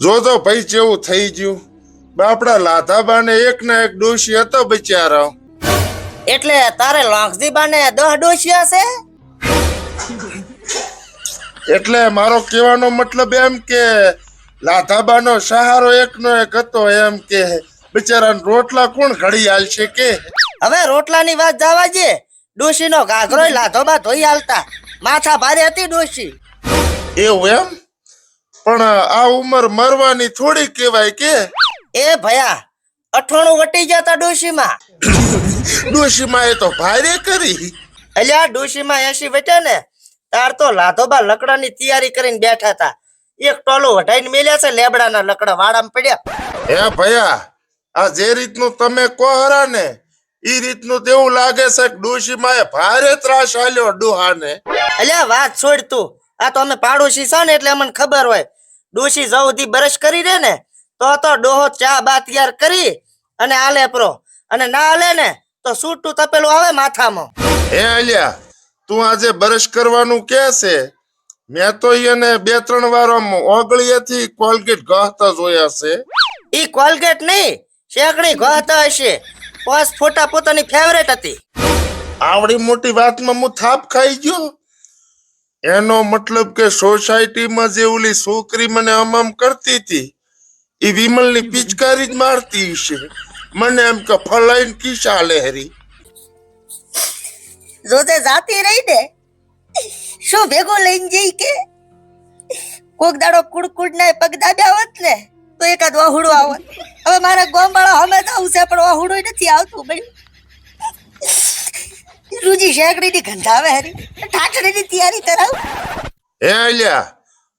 જોજો ભાઈ જેવું થઈ ગયું. બાપડા લાધાબાને એક ના એક ડોશી હતો બિચારો. એટલે તારે લોંગજીબાને 10 ડોશિયા છે? એટલે મારો કહેવાનો મતલબ એમ કે લાધાબાનો સહારો એકનો એક હતો એમ કે બિચારાને રોટલા કોણ ઘડી આલશે કે. હવે રોટલાની વાત જવા દે. ડોશીનો ઘાઘરો લાધોબા ધોઈ હાલતા. માથા ભારે હતી ડોશી. એવું એમ? પણ આ ઉંમર મરવાની થોડી કહેવાય કે. એ ભયા 98 વટી જતા ડોશીમાં. ડોશીમાં એ તો ભારે કરી. અલ્યા ડોશીમાં 80 વટે ને તાર તો લાધોબા લકડાની તૈયારી કરીને બેઠા હતા. એક ટોલો વઢાઈને મેલ્યા છે, લેબડાના લકડા વાડામાં પડ્યા. હે ભયા, આ જે રીતનું તમે કહો હરા ને ઈ રીતનું તેવું લાગે છે કે ડોશીમાં એ ભારે ત્રાસ આલ્યો ડોહાને. અલ્યા વાત છોડ તું. આ તો અમે પાડોશી છે ને એટલે અમને ખબર હોય. ડોશી જવધી બ્રશ કરી દે ને તો ડોહો ચા બા તૈયાર કરી અને આલે પ્રો, અને ના આલે ને તો સૂટું તપેલું આવે માથામાં. હે અલ્યા, તું આજે બ્રશ કરવાનું કે છે? મેં તો એને 2-3 વાર ઓગળીએથી કોલગેટ ઘસતા જોયા છે. ઈ કોલગેટ નહીં, શેકડી ઘોતા હશે. 5 ફોટા પોતાની ફેવરેટ હતી. આવડી મોટી વાતમાં હું થાપ ખાઈ ગયો. એનો મતલબ કે સોસાયટીમાં જે ઓલી છોકરી મને અમમ કરતી હતી એ વિમલની પિચકારી જ મારતી હશે. મને એમ કે ફલાઈન કિસ્સા લહેરી. જોતે જાતી રહી ને શું ભેગો લઈને જઈ કે કોક દાડો કુડકુડ ના પગ દાબ્યા હોત ને તો એકાદ વાહુડું આવત. હવે મારા ગોમવાળા હમે તો આવશે પણ વાહુડું નથી આવતું. ભાઈ રૂજી શેકડીની ગંધાવે હરી ઠાઠડીની તૈયારી કરાવ. હે અલ્યા,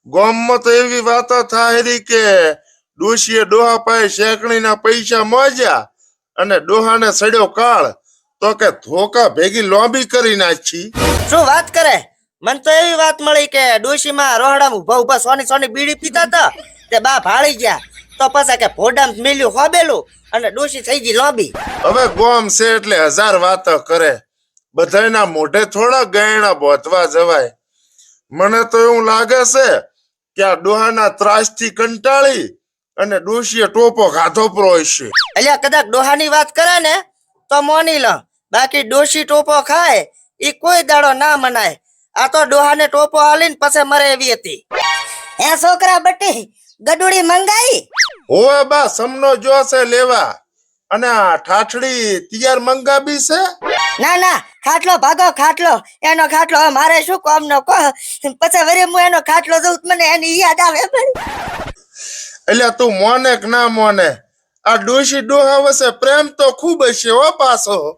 ગામમાં તો એવી વાતો થાય રી કે ડોશીએ ડોહા પાસે શેકણીના પૈસા મોજ્યા અને ડોહાને સડ્યો કાળ તો કે ધોકા ભેગી લોબી કરી નાખી. શું વાત કરે? મને તો એવી વાત મળી કે ડોશીમાં રોહડામાં ઉભા ઉભા સોની સોની બીડી પીતા હતા તે બા ભાળી ગયા તો પછી કે ભોડામાં મિલ્યું હોબેલું અને ડોશી થઈ ગઈ લોબી. હવે ગોમ છે એટલે 1000 વાતો કરે. બધાયના મોઢે થોડા ગયણા બોધવા જવાય. મને તો એવું લાગે છે કે આ ડોહાના ત્રાસથી કંટાળી અને ડોશીએ ટોપો ખાધો પ્રો હશે. અલ્યા કદાચ ડોહાની વાત કરે ને તો મોની લો, બાકી ડોશી ટોપો ખાય ઈ કોઈ દાડો ના મનાય. આ તો ડોહાને ટોપો હાલીને પછી મરે એવી હતી. એ છોકરા બટી ગડુડી મંગાઈ? હોવે બા, સમનો જોશે લેવા. અને આ ઠાઠડી તૈયાર મંગાવી છે? ના ના, ખાટલો ભાગો ખાટલો. એનો ખાટલો હવે મારે શું કામ નો કહો. પછી વરે હું એનો ખાટલો જોઉં તો મને એની યાદ આવે. એટલે તું મોને કે ના મોને, આ ડોશી ડોહા વસે પ્રેમ તો ખૂબ હશે હો પાછો.